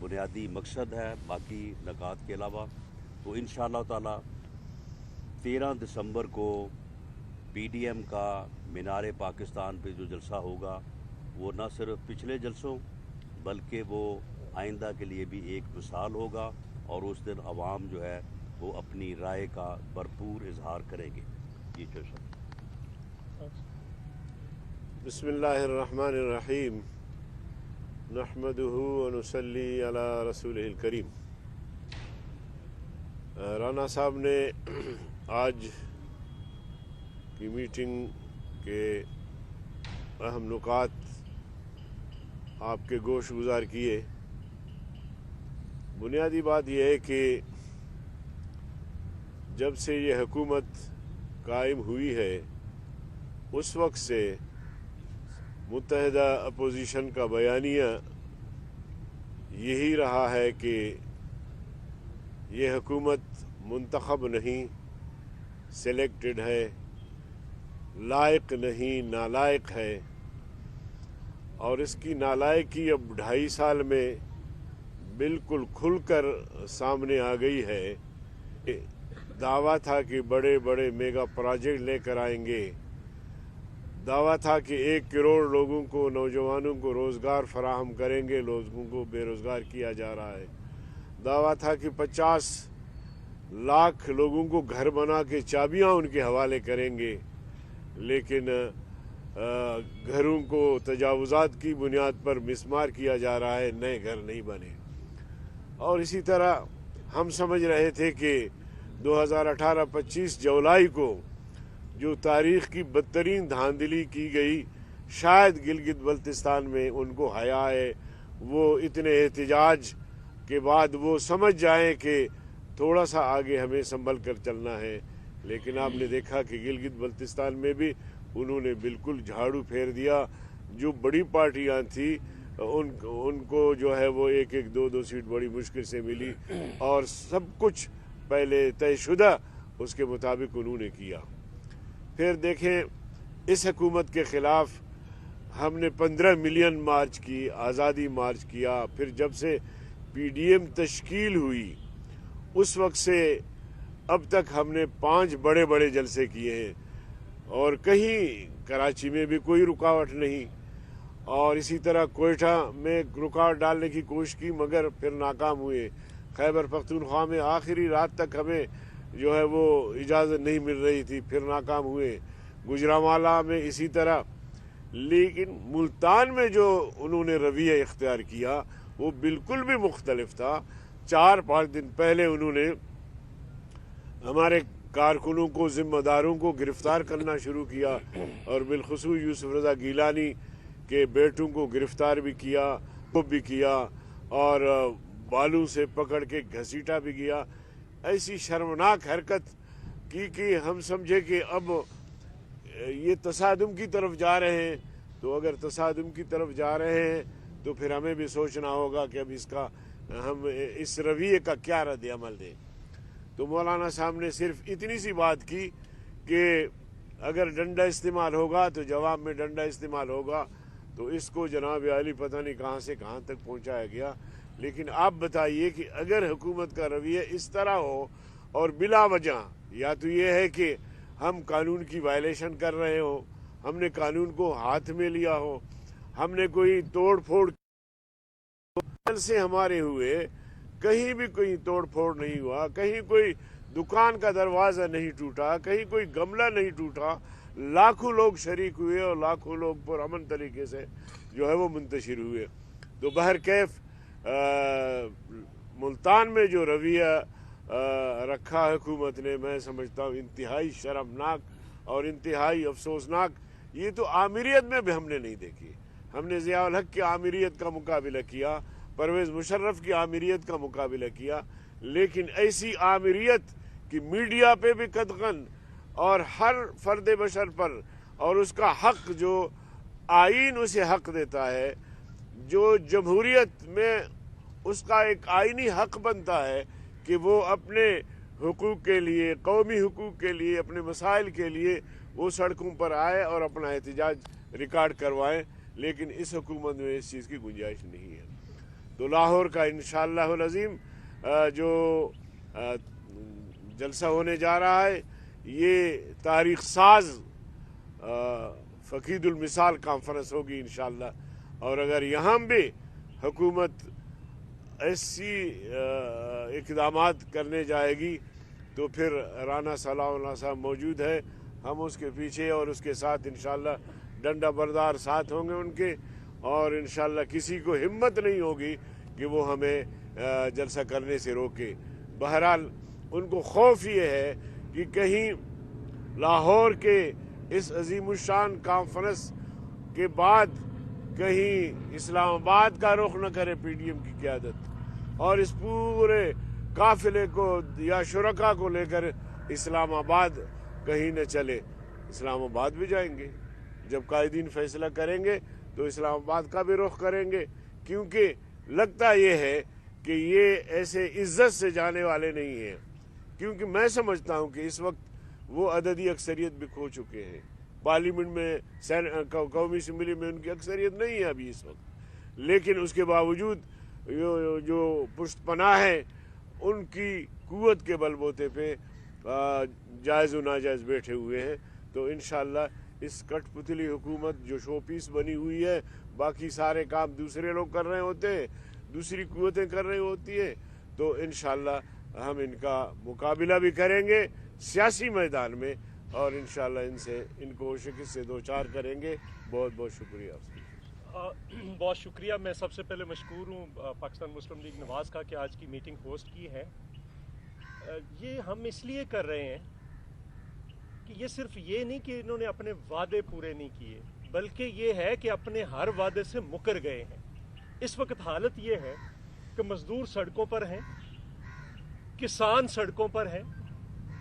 بنیادی مقصد ہے، باقی نکات کے علاوہ تو انشاءاللہ تعالی 13 دسمبر کو پی ڈی ایم کا مینار پاکستان پہ جو جلسہ ہوگا وہ نہ صرف پچھلے جلسوں بلکہ وہ آئندہ کے لیے بھی ایک مثال ہوگا، اور اس دن عوام جو ہے وہ اپنی رائے کا بھرپور اظہار کریں گے۔ جی چوشا۔ بسم اللہ الرحمن الرحیم، نحمدہ ونصلی علی رسولہ الکریم۔ رانا صاحب نے آج کی میٹنگ کے اہم نکات آپ کے گوش گزار کیے۔ بنیادی بات یہ ہے کہ جب سے یہ حکومت قائم ہوئی ہے اس وقت سے متحدہ اپوزیشن کا بیانیہ یہی رہا ہے کہ یہ حکومت منتخب نہیں، سلیکٹڈ ہے، لائق نہیں، نالائق ہے، اور اس کی نالائقی اب 2.5 سال میں بالکل کھل کر سامنے آ گئی ہے۔ دعویٰ تھا کہ بڑے بڑے میگا پروجیکٹ لے کر آئیں گے، دعویٰ تھا کہ 1 کروڑ لوگوں کو، نوجوانوں کو روزگار فراہم کریں گے، لوگوں کو بے روزگار کیا جا رہا ہے، دعویٰ تھا کہ 50 لاکھ لوگوں کو گھر بنا کے چابیاں ان کے حوالے کریں گے، لیکن گھروں کو تجاوزات کی بنیاد پر مسمار کیا جا رہا ہے، نئے گھر نہیں بنے۔ اور اسی طرح ہم سمجھ رہے تھے کہ 2018-25 جولائی کو جو تاریخ کی بدترین دھاندلی کی گئی، شاید گلگت بلتستان میں ان کو حیا ہے، وہ اتنے احتجاج کے بعد وہ سمجھ جائیں کہ تھوڑا سا آگے ہمیں سنبھل کر چلنا ہے، لیکن آپ نے دیکھا کہ گلگت بلتستان میں بھی انہوں نے بالکل جھاڑو پھیر دیا۔ جو بڑی پارٹیاں تھیں ان کو جو ہے وہ 1-2 سیٹ بڑی مشکل سے ملی، اور سب کچھ پہلے طے شدہ اس کے مطابق انہوں نے کیا۔ پھر دیکھیں اس حکومت کے خلاف ہم نے 15 ملین مارچ کی، آزادی مارچ کیا۔ پھر جب سے پی ڈی ایم تشکیل ہوئی اس وقت سے اب تک ہم نے 5 بڑے بڑے جلسے کیے ہیں، اور کہیں کراچی میں بھی کوئی رکاوٹ نہیں، اور اسی طرح کوئٹہ میں رکاوٹ ڈالنے کی کوشش کی مگر پھر ناکام ہوئے۔ خیبر پختونخوا میں آخری رات تک ہمیں جو ہے وہ اجازت نہیں مل رہی تھی، پھر ناکام ہوئے۔ گوجرانوالہ میں اسی طرح۔ لیکن ملتان میں جو انہوں نے رویہ اختیار کیا وہ بالکل بھی مختلف تھا۔ 4-5 دن پہلے انہوں نے ہمارے کارکنوں کو، ذمہ داروں کو گرفتار کرنا شروع کیا، اور بالخصوص یوسف رضا گیلانی کے بیٹوں کو گرفتار بھی کیا، اور بالوں سے پکڑ کے گھسیٹا بھی گیا۔ ایسی شرمناک حرکت کی کہ ہم سمجھے کہ اب یہ تصادم کی طرف جا رہے ہیں، تو اگر تصادم کی طرف جا رہے ہیں تو پھر ہمیں بھی سوچنا ہوگا کہ اب ہم اس رویے کا کیا رد عمل دیں۔ تو مولانا صاحب نے صرف اتنی سی بات کی کہ اگر ڈنڈا استعمال ہوگا تو جواب میں ڈنڈا استعمال ہوگا، تو اس کو جناب عالی پتہ نہیں کہاں سے کہاں تک پہنچایا گیا۔ لیکن آپ بتائیے کہ اگر حکومت کا رویہ اس طرح ہو اور بلا وجہ، یا تو یہ ہے کہ ہم قانون کی وائلیشن کر رہے ہو، ہم نے قانون کو ہاتھ میں لیا ہو، ہم نے کوئی توڑ پھوڑ سے ہمارے ہوئے، کہیں بھی کوئی توڑ پھوڑ نہیں ہوا، کہیں کوئی دکان کا دروازہ نہیں ٹوٹا، کہیں کوئی گملہ نہیں ٹوٹا، لاکھوں لوگ شریک ہوئے اور لاکھوں لوگ پرامن طریقے سے جو ہے وہ منتشر ہوئے۔ تو بہرکیف ملتان میں جو رویہ رکھا حکومت نے، میں سمجھتا ہوں انتہائی شرمناک اور انتہائی افسوسناک۔ یہ تو آمریت میں بھی ہم نے نہیں دیکھی۔ ہم نے ضیاء الحق کی آمریت کا مقابلہ کیا، پرویز مشرف کی آمریت کا مقابلہ کیا، لیکن ایسی آمریت کہ میڈیا پہ بھی قدغن اور ہر فرد بشر پر، اور اس کا حق جو آئین اسے حق دیتا ہے، جو جمہوریت میں اس کا ایک آئینی حق بنتا ہے کہ وہ اپنے حقوق کے لیے، قومی حقوق کے لیے، اپنے مسائل کے لیے وہ سڑکوں پر آئے اور اپنا احتجاج ریکارڈ کروائیں، لیکن اس حکومت میں اس چیز کی گنجائش نہیں ہے۔ तो लाहौर का इंशाअल्लाहुल अज़ीम जो जलसा होने जा रहा है ये तारीख साज फ़कीदुल मिसाल कॉन्फ्रेंस होगी इंशाअल्लाह। और अगर यहाँ भी हुकूमत ऐसी इक़दामात करने जाएगी तो फिर राना सलाउल्लाह साहब मौजूद है, हम उसके पीछे और उसके साथ इंशाअल्लाह डंडा बरदार साथ होंगे उनके, और इंशाअल्लाह किसी को हिम्मत नहीं होगी कि वो हमें जलसा करने से रोके। बहरहाल उनको खौफ ये है कि कहीं लाहौर के इस अजीमुशान कॉन्फ्रेंस के बाद कहीं इस्लामाबाद का रुख न करे पीडीएम की क़यादत और इस पूरे काफिले को या शुरका को लेकर इस्लामाबाद कहीं न चले। इस्लामाबाद भी जाएंगे, जब कायदीन फैसला करेंगे तो इस्लामाबाद का भी रुख करेंगे, क्योंकि लगता ये है कि ये ऐसे इज्जत से जाने वाले नहीं हैं। क्योंकि मैं समझता हूँ कि इस वक्त वो अददी अक्सरियत भी खो चुके हैं। पार्लियामेंट में कौमी असम्बली में उनकी अक्सरियत नहीं है अभी इस वक्त, लेकिन उसके बावजूद जो पुष्टपनाह है उनकी कुव्वत के बलबूते पे जायज़ व नाजायज़ बैठे हुए हैं। तो इंशाअल्लाह इस कठपुतली हुकूमत जो शो पीस बनी हुई है, बाकी सारे काम दूसरे लोग कर रहे होते हैं, दूसरी कुव्वतें कर रही होती है, तो इंशाअल्लाह हम इनका मुकाबला भी करेंगे सियासी मैदान में और इंशाअल्लाह इनको शिकस्त से दो चार करेंगे। बहुत बहुत शुक्रिया। बहुत शुक्रिया। मैं सबसे पहले मशकूर हूँ पाकिस्तान मुस्लिम लीग नवाज़ का कि आज की मीटिंग होस्ट की है। ये हम इसलिए कर रहे हैं कि ये सिर्फ ये नहीं कि इन्होंने अपने वादे पूरे नहीं किए, बल्कि ये है कि अपने हर वादे से मुकर गए हैं। इस वक्त हालत ये है कि मजदूर सड़कों पर हैं, किसान सड़कों पर हैं,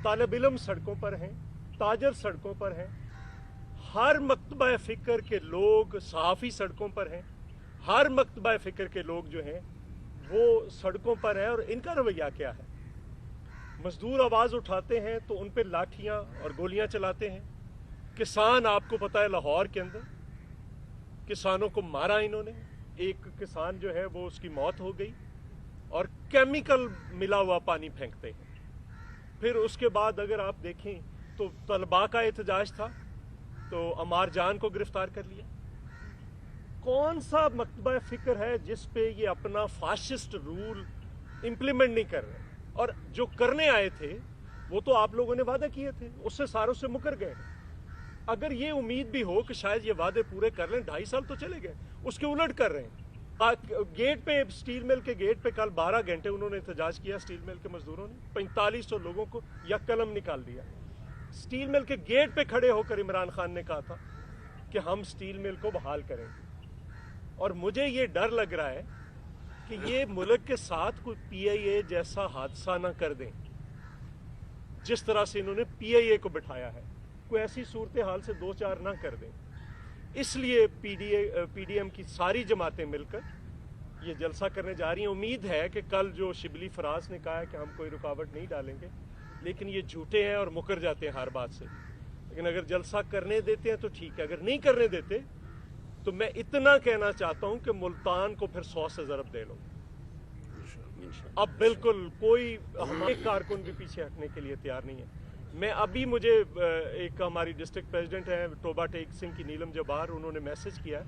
तालिब इल्म सड़कों पर हैं, ताजर सड़कों पर हैं, हर मकतबा फ़िक्र के लोग सहाफ़ी सड़कों पर हैं, हर मकतबा फ़िक्र के लोग जो हैं वो सड़कों पर हैं। और इनका रवैया क्या है? मजदूर आवाज़ उठाते हैं तो उन पर लाठियाँ और गोलियाँ चलाते हैं। किसान, आपको पता है लाहौर के अंदर किसानों को मारा इन्होंने, एक किसान जो है वो उसकी मौत हो गई, और केमिकल मिला हुआ पानी फेंकते हैं। फिर उसके बाद अगर आप देखें तो तलबा का एहतजाज था तो अमार जान को गिरफ्तार कर लिया। कौन सा मकतबा फ़िक्र है जिस पे ये अपना फाशिस्ट रूल इम्प्लीमेंट नहीं कर रहे? और जो करने आए थे वो तो आप लोगों ने वादा किए थे, उससे सारों से मुकर गए। अगर ये उम्मीद भी हो कि शायद ये वादे पूरे कर लें, 2.5 साल तो चले गए, उसके उलट कर रहे हैं। गेट पे, स्टील मिल के गेट पे कल 12 घंटे उन्होंने एहतजाज किया। स्टील मिल के मजदूरों ने 4500 लोगों को यक कलम निकाल दिया। स्टील मिल के गेट पे खड़े होकर इमरान खान ने कहा था कि हम स्टील मिल को बहाल करेंगे। और मुझे ये डर लग रहा है कि ये मुल्क के साथ कोई PIA जैसा हादसा ना कर दें, जिस तरह से इन्होंने PIA को बिठाया है, कोई ऐसी सूरत हाल से 2-4 ना कर दें। इसलिए PDM की सारी जमातें मिलकर ये जलसा करने जा रही हैं। उम्मीद है कि कल जो शिबली फराज ने कहा है कि हम कोई रुकावट नहीं डालेंगे, लेकिन ये झूठे हैं और मुकर जाते हैं हर बात से। लेकिन अगर जलसा करने देते हैं तो ठीक है, अगर नहीं करने देते तो मैं इतना कहना चाहता हूं कि मुल्तान को फिर 100 से ज़रब दे लो। अब बिल्कुल कोई हमारे कारकुन भी पीछे हटने के लिए तैयार नहीं है। मैं अभी, मुझे एक हमारी डिस्ट्रिक्ट प्रेसिडेंट है टोबा टेक सिंह की नीलम जबार, उन्होंने मैसेज किया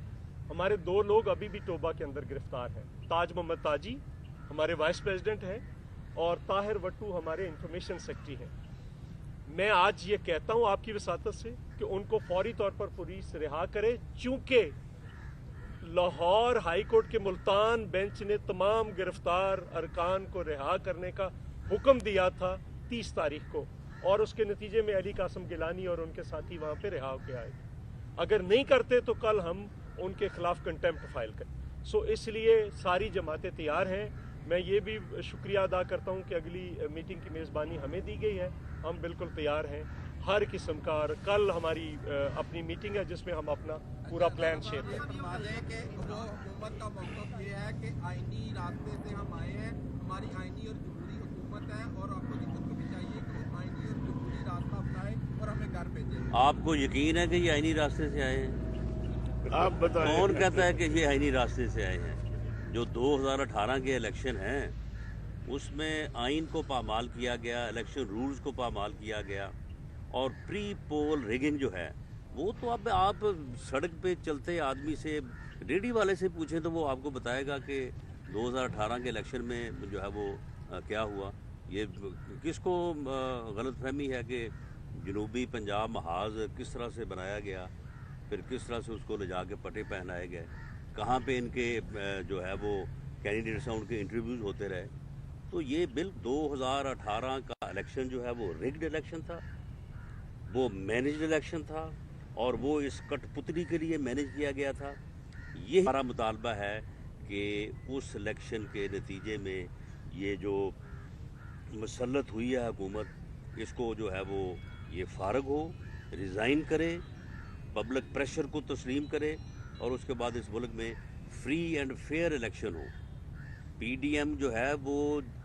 हमारे 2 लोग अभी भी टोबा के अंदर गिरफ्तार हैं। ताज मोहम्मद ताजी हमारे वाइस प्रेसिडेंट हैं और ताहिर वट्टू हमारे इंफॉर्मेशन सेक्रेटरी हैं। मैं आज ये कहता हूँ आपकी वसातत से कि उनको फौरी तौर पर पुलिस रिहा करे, चूँकि लाहौर हाई कोर्ट के मुल्तान बेंच ने तमाम गिरफ्तार अरकान को रिहा करने का हुक्म दिया था 30 तारीख को, और उसके नतीजे में अली कासम गिलानी और उनके साथी वहाँ पे रिहा होकर आए। अगर नहीं करते तो कल हम उनके खिलाफ कंटेम्प्ट फाइल करें। सो इसलिए सारी जमातें तैयार हैं। मैं ये भी शुक्रिया अदा करता हूँ कि अगली मीटिंग की मेज़बानी हमें दी गई है। हम बिल्कुल तैयार हैं हर किस्म का, और कल हमारी अपनी मीटिंग है जिसमें हम अपना पूरा प्लान शेयर करें। हुकूमत का मौक़िफ़ ये है कि आईनी रास्ते से हम आए हैं, हमारी आईनी और जमहूरी हुकूमत है, और अपोजिशन को भी चाहिए कि वो आईनी और जमहूरी रास्ता अपनाए और हमें घर भेजें। आपको यकीन है कि ये आईनी रास्ते से आए हैं? आप बताएं। कौन कहता है कि ये आईनी रास्ते से आए हैं? जो 2018 के इलेक्शन हैं उसमें आइन को पामाल किया गया, इलेक्शन रूल्स को पामाल किया गया, और प्री पोल रिगिंग जो है वो तो अब आप सड़क पे चलते आदमी से, रेडी वाले से पूछें तो वो आपको बताएगा कि 2018 के इलेक्शन में जो है वो क्या हुआ। ये किसको गलतफहमी है कि जनूबी पंजाब महाज किस तरह से बनाया गया, फिर किस तरह से उसको ले जाके पटे पहनाए गए, कहाँ पे इनके जो है वो कैंडिडेट्स हैं उनके इंटरव्यूज़ होते रहे। तो ये बिल 2018 का इलेक्शन जो है वो रिग्ड इलेक्शन था, वो मैनेज्ड इलेक्शन था, और वो इस कठपुतली के लिए मैनेज किया गया था। ये हमारा मुतालबा है कि उस इलेक्शन के नतीजे में ये जो मसल्लत हुई है हुकूमत, इसको जो है वो ये फारग हो, रिज़ाइन करे, पब्लिक प्रेशर को तस्लीम करे, और उसके बाद इस मुल्क में फ्री एंड फेयर इलेक्शन हो। पीडीएम जो है वो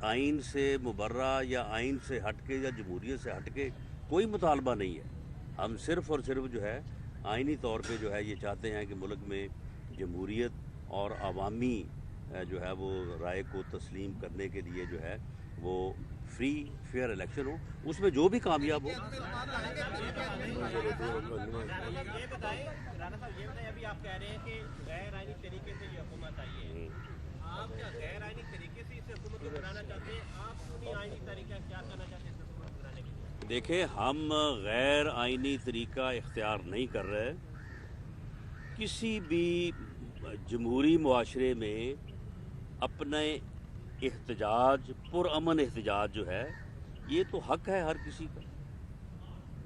आइन से मुबर्रा या आइन से हटके या जमहूरियत से हटके कोई मुतालबा नहीं है। हम सिर्फ़ और सिर्फ जो है आइनी तौर पे जो है ये चाहते हैं कि मुल्क में जमहूरियत और अवामी जो है वो राय को तस्लीम करने के लिए जो है वो फ्री फेयर इलेक्शन हो, उसमें जो भी कामयाब हो। ये बताएं राणा साहब, ये बताएं, अभी आप कह रहे हैं कि गैर आईनी तरीके से ये हुकूमत आई है, आप क्या गैर आईनी तरीके से इस हुकूमत को बनाना चाहते हैं? आप क्यों नहीं आईनी तरीका क्या करना चाहते हैं इस हुकूमत को बनाने के लिए? देखें, हम गैर आइनी तरीका इख्तियार नहीं कर रहे। किसी भी जमहूरी मुआशरे में अपने एहतजाज, पुरअमन एहतजाज जो है ये तो हक है हर किसी का।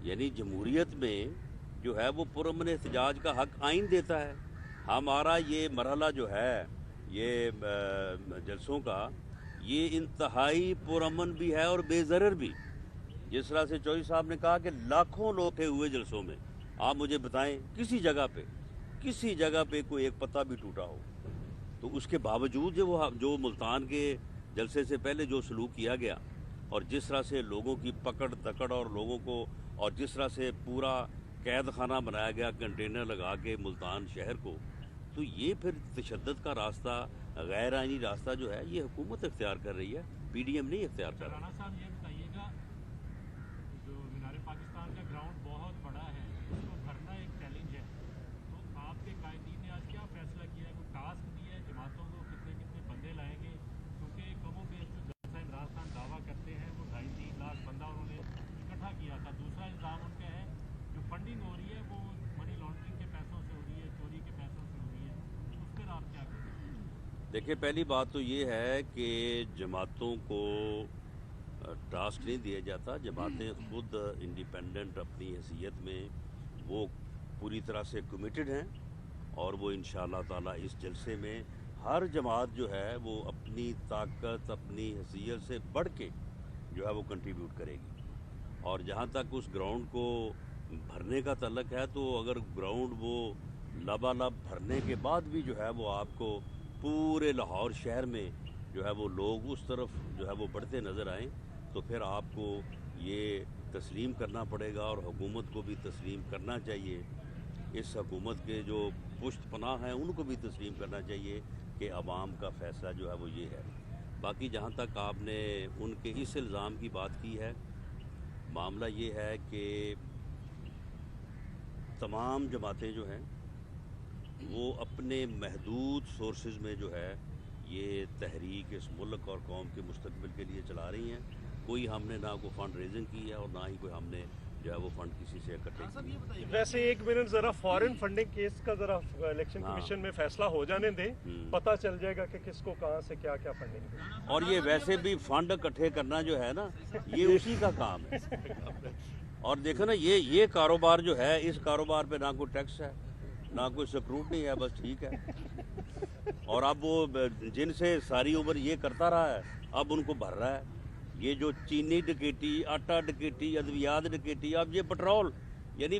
यानी जमहूरियत में जो है वो पुरअमन एहतजाज का हक आइन देता है। हमारा ये मरहला जो है ये जलसों का, ये इंतहाई पुरअमन भी है और बेज़रर भी। जिस तरह से चौधरी साहब ने कहा कि लाखों लोग थे हुए जलसों में, आप मुझे बताएं किसी जगह पे कोई एक पत्ता भी टूटा हो। तो उसके बावजूद जो मुल्तान के जलसे से पहले जो सलूक किया गया, और जिस तरह से लोगों की पकड़ दकड़ और लोगों को, और जिस तरह से पूरा कैद खाना बनाया गया कंटेनर लगा के मुल्तान शहर को, तो ये फिर तशद्दुद का रास्ता, गैर आइनी रास्ता जो है ये हुकूमत इख्तियार कर रही है, पीडीएम नहीं इख्तियार कर रहा। राणा साहब, ये बताइएगा, जो मीनार पाकिस्तान का ग्राउंड बहुत बड़ा है, उसको भरना एक चैलेंज है, तो आपके कायदीन ने आज क्या फैसला किया है? कोई टास्क दिया है जमातों को, कितने कितने बंदे लाएंगे? क्योंकि कमों बेश जो जलसा इमरान खान दावा करते हैं वो 2.5-3 लाख बंदा उन्होंने इकट्ठा किया था। दूसरा इल्ज़ाम उनका है जो फंडिंग हो रही है वो मनी लॉन्ड्रिंग के पैसों से हो रही है, चोरी के पैसों से हो रही है, उस पर आप क्या करें? देखिए, पहली बात तो ये है कि जमातों को टास्क नहीं दिया जाता। जमातें खुद इंडिपेंडेंट अपनी हैसियत में वो पूरी तरह से कमिटेड हैं, और वो इंशाअल्लाह ताला इस जलसे में हर जमात जो है वो अपनी ताकत, अपनी हैसियत से बढ़ के जो है वो कंट्रीब्यूट करेगी। और जहाँ तक उस ग्राउंड को भरने का तल्लक है, तो अगर ग्राउंड वो लबालब भरने के बाद भी जो है वो आपको पूरे लाहौर शहर में जो है वो लोग उस तरफ जो है वो बढ़ते नज़र आएँ, तो फिर आपको ये तस्लीम करना पड़ेगा, और हुकूमत को भी तस्लीम करना चाहिए। इस हुकूमत के जो पुश्त पनाह हैं उनको भी तस्लीम करना चाहिए कि अवाम का फ़ैसला जो है वो ये है। बाकी जहाँ तक आपने उनके इस इल्ज़ाम की बात की है, मामला ये है कि तमाम जमातें जो हैं वो अपने महदूद सोर्सेज में जो है ये तहरीक इस मुल्क और कौम के मुस्तकबिल के लिए चला रही हैं। कोई हमने ना कोई फ़ंड रेजिंग की है, और ना ही कोई हमने जो है वो फंड किसी से इकट्ठे किए। वैसे एक मिनट ज़रा फॉरेन फंडिंग केस का ज़रा इलेक्शन हाँ। कमीशन में फैसला हो जाने दें, पता चल जाएगा कि किसको कहाँ से क्या क्या फंडिंग है। और ये वैसे भी फंड इकट्ठे करना जो है ना, ये उसी का काम है। और देखो ना, ये कारोबार जो है, इस कारोबार पे ना कोई टैक्स है, ना कोई स्क्रूटनी है, बस ठीक है। और अब वो जिनसे सारी उम्र ये करता रहा है, अब उनको भर रहा है। ये जो चीनी डकैती, आटा डकैती, अद्वियात डकैती, अब ये पेट्रोल, यानी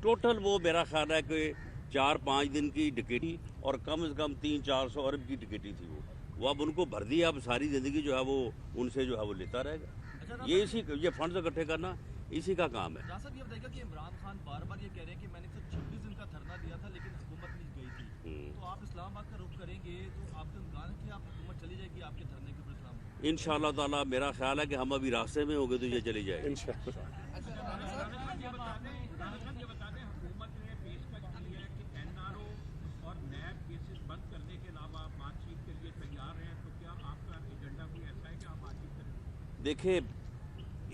टोटल वो मेरा ख्याल है कि 4-5 दिन की डकैती, और कम से कम 300-400 अरब की डकैती थी वो अब उनको भर दिया। अब सारी ज़िंदगी जो है वो उनसे जो है वो लेता रहेगा। ये फंड इकट्ठे करना इसी का काम है। साहब, ये बताइएगा कि इमरान खान बार बार ये कह रहे हैं कि मैंने सिर्फ 26 दिन का धरना दिया था, लेकिन हुकूमत नहीं गई थी। तो आप इस्लामाबाद का रुख करेंगे तो आपका इम्कान है कि आप हुकूमत चली जाएगी आपके धरने के ऊपर इस्लामाबाद? इंशाअल्लाह ताला मेरा ख्याल है कि हम अभी रास्ते में होंगे तो ये चली जाएगी। ये बता दें हुकूमत ने पेशकश की है कि एनआरओ और नैब केसेस बंद करने के अलावा बातचीत के लिए तैयार हैं, तो क्या आपका एजेंडा कोई ऐसा है कि आप बातचीत करें? देखिए,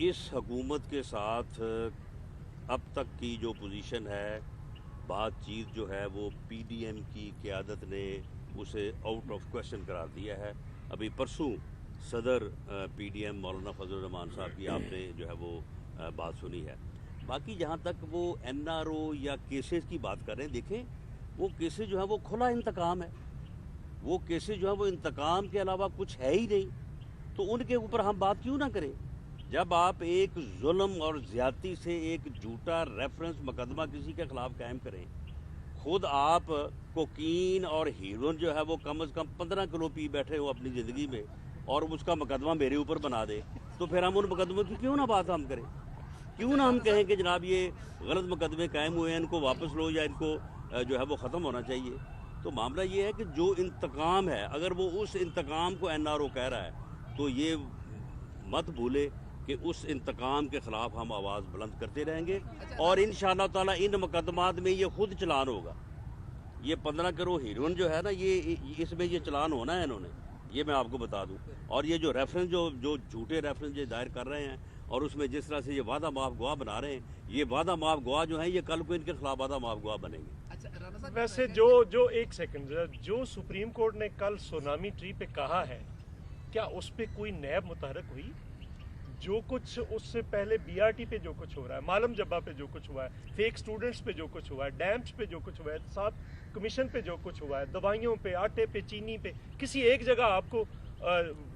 इस हुकूमत के साथ अब तक की जो पोजीशन है, बातचीत जो है वो पीडीएम की क़यादत ने उसे आउट ऑफ क्वेश्चन करार दिया है। अभी परसों सदर पीडीएम मौलाना फजल रहमान साहब की आपने जो है वो बात सुनी है। बाकी जहाँ तक वो एनआरओ या केसेस की बात कर रहे हैं, देखें वो केसेस जो है वो खुला इंतकाम है, वो केसेस जो है वो इंतकाम के अलावा कुछ है ही नहीं, तो उनके ऊपर हम बात क्यों ना करें। जब आप एक जुल्म और ज़्यादती से एक झूठा रेफरेंस मुकदमा किसी के ख़िलाफ़ कायम करें, खुद आप कोकीन और हीरोइन जो है वो कम से कम 15 किलो पी बैठे हो अपनी ज़िंदगी में और उसका मुकदमा मेरे ऊपर बना दे, तो फिर हम उन मुकदमों की क्यों ना बात हम करें, क्यों ना हम कहें कि जनाब ये गलत मुकदमे कायम हुए हैं, इनको वापस लो या इनको जो है वो ख़त्म होना चाहिए। तो मामला ये है कि जो इंतकाम है, अगर वो उस इंतकाम को एनआरओ कह रहा है तो ये मत भूले कि उस इंतकाम के ख़िलाफ़ हम आवाज़ बुलंद करते रहेंगे और इंशाअल्लाह ताला इन मुकदमात में ये खुद चलान होगा। ये 15 करोड़ हीरोइन जो है ना, ये इसमें ये चलान होना है इन्होंने, ये मैं आपको बता दूं। और ये जो रेफरेंस जो झूठे रेफरेंस ये दायर कर रहे हैं और उसमें जिस तरह से ये वादा माफ गवाह बना रहे हैं, ये वादा माफ गवाह जो है ये कल को इनके खिलाफ वादा माफ गवाह बनेंगे। वैसे जो एक सेकंड, जो सुप्रीम कोर्ट ने कल सुनामी ट्री पे कहा है, क्या उस पे कोई नैब मुतहरक हुई? जो कुछ उससे पहले बीआरटी पे जो कुछ हो रहा है, मालम जब्बा पे जो कुछ हुआ है, फेक स्टूडेंट्स पे जो कुछ हुआ है, डैम्स पे जो कुछ हुआ है, साहब कमीशन पे जो कुछ हुआ है, दवाइयों पे, आटे पे, चीनी पे, किसी एक जगह आपको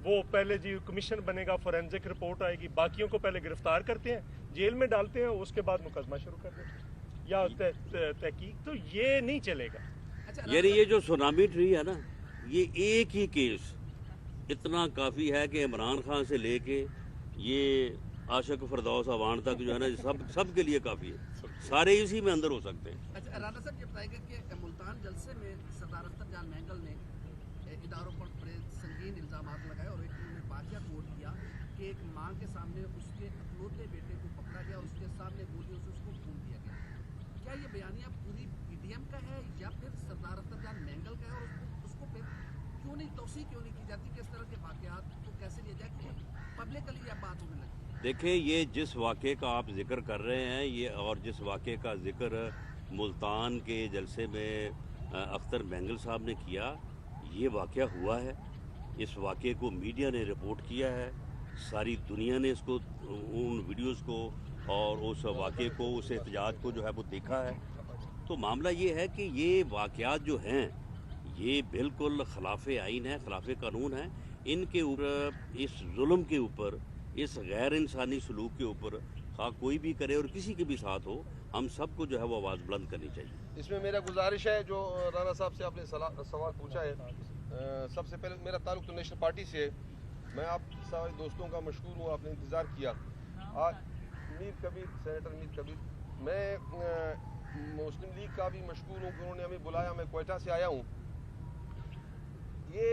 वो पहले जी कमीशन बनेगा, फोरेंसिक रिपोर्ट आएगी, बाकियों को पहले गिरफ्तार करते हैं, जेल में डालते हैं, उसके बाद मुकदमा शुरू कर देते हैं या तहकीक, तो ये नहीं चलेगा। यानी ये जो सुनामी ट्री है ना, ये एक ही केस इतना काफ़ी है कि इमरान खान से लेके ये आशिक फरदौस अवान तक जो है ना, सब के लिए काफ़ी है, सारे इसी में अंदर हो सकते हैं। अच्छा राना साहब, ये बताएगा कि मुल्तान जलसे में सरदार अख्तर जान महंगल ने इदारों पर बड़े संगीन इल्ज़ाम लगाए और एक उन्होंने वाक़या कोट किया कि एक माँ के सामने उसके अकलौते बेटे को पकड़ा गया और उसके सामने गोलियों से उसको भून दिया गया। क्या ये बयानिया पूरी पीडीएम का है या फिर सरदार अख्तर जान महंगल का है, और उसको फिर क्यों नहीं तौसीह क्यों नहीं की जाती कि इस तरह के वाक़यात को कैसे लिया जाए कि पब्लिकली यह बात होने लगी? देखिए, ये जिस वाक़े का आप जिक्र कर रहे हैं, ये और जिस वाक़े का जिक्र मुल्तान के जलसे में अख्तर महंगल साहब ने किया, ये वाक़या हुआ है। इस वाक़े को मीडिया ने रिपोर्ट किया है, सारी दुनिया ने इसको, उन वीडियोस को और उस वाक़े को, उस एहतजाज को जो है वो देखा है। तो मामला ये है कि ये वाक़यात जो हैं ये बिल्कुल खिलाफ आइन है, खिलाफ कानून है। इनके ऊपर, इस जुल्म के ऊपर, इस गैर इंसानी सलूक के ऊपर खा कोई भी करे और किसी के भी साथ हो, हम सबको जो है वो आवाज़ बुलंद करनी चाहिए। इसमें मेरा गुजारिश है, जो राना साहब से आपने सवाल पूछा है, सबसे पहले मेरा ताल्लुक तो नेशनल पार्टी से है। मैं आप सारे दोस्तों का मशकूर हूँ, आपने इंतज़ार किया। आज मीर कबीर, सेनेटर मीर कबीर, मैं मुस्लिम लीग का भी मशकूर हूँ कि उन्होंने हमें बुलाया। मैं क्वेटा से आया हूँ। ये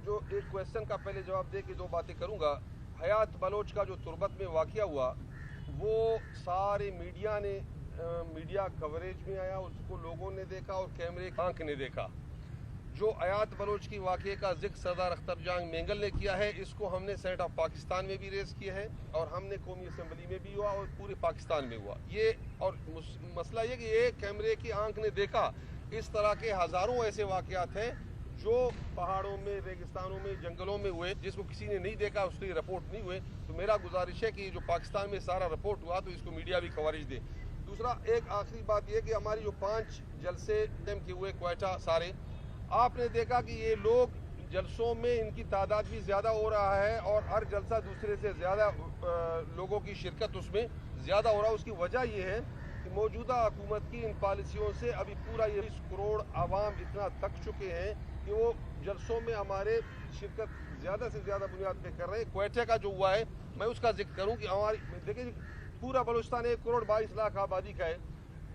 जो एक क्वेश्चन का पहले जवाब दे के दो बातें करूँगा। हयात बलोच का जो तुर्बत में वाक़या हुआ, वो सारे मीडिया कवरेज में आया, उसको लोगों ने देखा और कैमरे की आंख ने देखा। जो हयात बलोच की वाक़े का जिक्र सरदार अख्तर जान महंगल ने किया है, इसको हमने सेनेट ऑफ पाकिस्तान में भी रेज़ किया है और हमने कौमी असम्बली में भी हुआ और पूरे पाकिस्तान में हुआ। ये और मसला ये कि ये कैमरे की आंख ने देखा। इस तरह के हज़ारों ऐसे वाक़यात हैं जो पहाड़ों में, रेगिस्तानों में, जंगलों में हुए, जिसको किसी ने नहीं देखा, उसकी रिपोर्ट नहीं हुए। तो मेरा गुजारिश है कि जो पाकिस्तान में सारा रिपोर्ट हुआ तो इसको मीडिया भी कवरेज दे। दूसरा, एक आखिरी बात यह कि हमारी जो 5 जलसे के हुए क्वेटा सारे, आपने देखा कि ये लोग जलसों में इनकी तादाद भी ज़्यादा हो रहा है और हर जलसा दूसरे से ज़्यादा लोगों की शिरकत उसमें ज़्यादा हो रहा है। उसकी वजह यह है कि मौजूदा हुकूमत की इन पॉलिसियों से अभी पूरा ये 20 करोड़ आवाम इतना थक चुके हैं कि वो जलसों में हमारे शिरकत ज़्यादा से ज़्यादा बुनियाद पे कर रहे हैं। क्वेटा का जो हुआ है, मैं उसका जिक्र करूं कि हमारी देखिए पूरा बलूचिस्तान 1 करोड़ 22 लाख आबादी का है।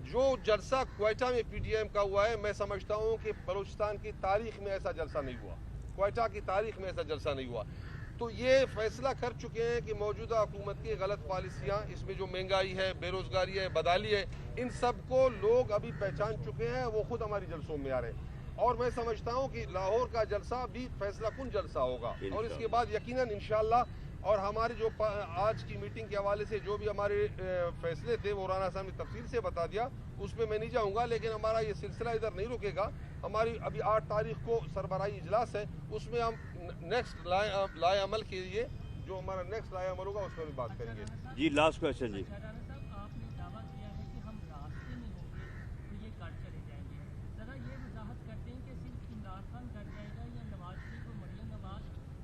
जो जलसा क्वेटा में पीडीएम का हुआ है, मैं समझता हूँ कि बलूचिस्तान की तारीख में ऐसा जलसा नहीं हुआ, क्वेटा की तारीख में ऐसा जलसा नहीं हुआ। तो ये फैसला कर चुके हैं कि मौजूदा हुकूमत की गलत पॉलिसियाँ, इसमें जो महंगाई है, बेरोजगारी है, बदहाली है, इन सब को लोग अभी पहचान चुके हैं, वो खुद हमारी जलसों में आ रहे हैं। और मैं समझता हूँ कि लाहौर का जलसा भी फैसला कुन जलसा होगा, और इसके बाद यकीनन इंशाअल्लाह। और हमारी जो आज की मीटिंग के हवाले से जो भी हमारे फैसले थे वो राना साहब ने तफसील से बता दिया, उसमें मैं नहीं जाऊंगा, लेकिन हमारा ये सिलसिला इधर नहीं रुकेगा। हमारी अभी 8 तारीख को सरबराही इजलास है, उसमें हम नेक्स्ट लाए अमल के लिए जो हमारा नेक्स्ट लाए अमल होगा उस पर भी बात करेंगे। जी लास्ट क्वेश्चन जी। आपने दावा किया है कि हम रास्ते में होंगे तो ये कर चले जाएंगे, ज़रा ये वजाहत करते हैं कि सिर्फ इमरान खान कर जाएगा या नवाज शरीफ और मरियम नवाज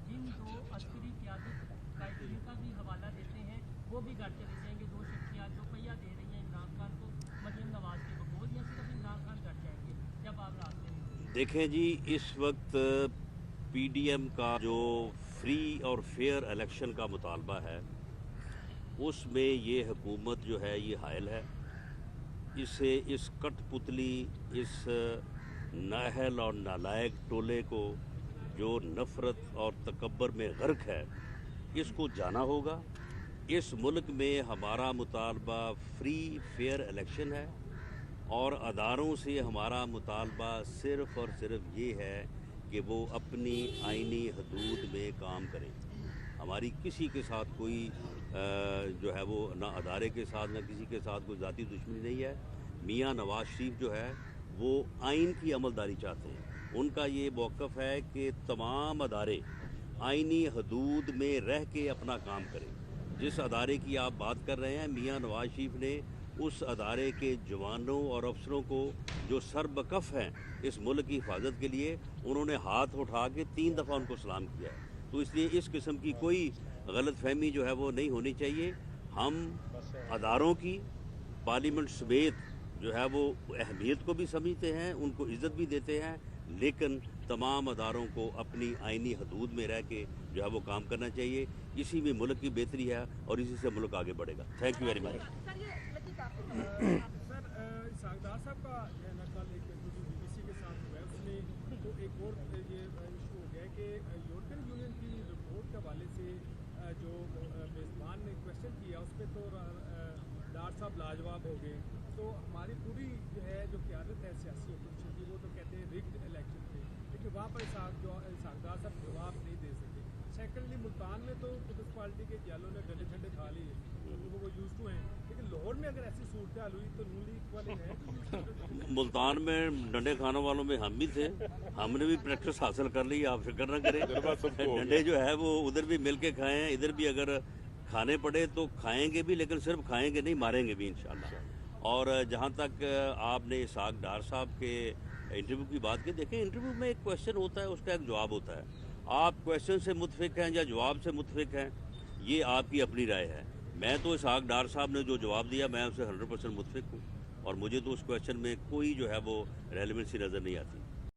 जिन दो अस्करी क़यादत कायदीन का भी हवाला देते हैं वो भी कर चले जाएंगे, दो शख्सियात जो पहिया दे रही हैं इमरान खान को मरियम नवाज के बकौल, या सिर्फ इमरान खान कर जाएंगे जब आप रास्ते में होंगे? देखें जी, इस वक्त पीडीएम का जो फ्री और फेयर इलेक्शन का मुतालबा है उसमें ये हुकूमत जो है ये हायल है। इसे इस कठपुतली, इस नाअहल और नालायक टोले को जो नफ़रत और तकब्बर में गर्क है, इसको जाना होगा। इस मुल्क में हमारा मुतालबा फ्री फेयर इलेक्शन है और अदारों से हमारा मुतालबा सिर्फ़ और सिर्फ ये है कि वो अपनी आइनी हदूद में काम करें। हमारी किसी के साथ कोई जो है वो ना अदारे के साथ ना किसी के साथ कोई ज़ाती दुश्मनी नहीं है। मियाँ नवाज शरीफ जो है वो आइन की अमलदारी चाहते हैं। उनका ये मौक़िफ़ है कि तमाम अदारे आइनी हदूद में रह के अपना काम करें। जिस अदारे की आप बात कर रहे हैं, मियाँ नवाज शरीफ ने उस अदारे के जवानों और अफसरों को जो सरबकफ हैं इस मुल्क की हिफाजत के लिए, उन्होंने हाथ उठा के 3 दफ़ा उनको सलाम किया है। तो इसलिए इस किस्म की कोई गलत फहमी जो है वो नहीं होनी चाहिए। हम अदारों की पार्लियामेंट समेत जो है वो अहमियत को भी समझते हैं, उनको इज़्ज़त भी देते हैं, लेकिन तमाम अदारों को अपनी आइनी हदूद में रह के जो है वो काम करना चाहिए। इसी में मुल्क की बेहतरी है और इसी से मुल्क आगे बढ़ेगा। Thank you very much. Sir सागदार साहब का कल एक BBC के साथ हुआ है, उसमें तो एक और ये इशू हो गया है कि यूरोपियन यूनियन की रिपोर्ट के हवाले से जो मेज़बान ने क्वेश्चन किया उस पर तो डार साहब लाजवाब हो गए। तो हमारी पूरी जो है जो क़यादत है सियासी अपोजिशन की, वो तो कहते हैं रिग्ड इलेक्शन थे, लेकिन वहाँ पर सागदार साहब जवाब नहीं दे सके। सेकेंडली मुल्तान में तो पीपल्स पार्टी के जैलों ने डंडे झंडे खा लिए, वो यूज़ टू हैं, लेकिन लाहौर में अगर ऐसी सूरत हाल हुई तो नून लीग वाले हैं। मुल्तान में डंडे खाने वालों में हम भी थे, हमने भी प्रैक्टिस हासिल कर ली, आप फिक्र ना करें। डंडे जो है वो उधर भी मिल के खाए हैं, इधर भी अगर खाने पड़े तो खाएंगे भी, लेकिन सिर्फ खाएंगे नहीं, मारेंगे भी इंशाल्लाह। और जहाँ तक आपने इसहाक डार साहब के इंटरव्यू की बात की, देखें इंटरव्यू में एक क्वेश्चन होता है, उसका एक जवाब होता है। आप क्वेश्चन से मुतफिक हैं या जवाब से मुतफिक हैं, ये आपकी अपनी राय है। मैं तो इसहाक डार साहब ने जो जवाब दिया मैं उससे 100% मुतफिक हूँ और मुझे तो उस क्वेश्चन में कोई जो है वो रेलेवेंसी नज़र नहीं आती।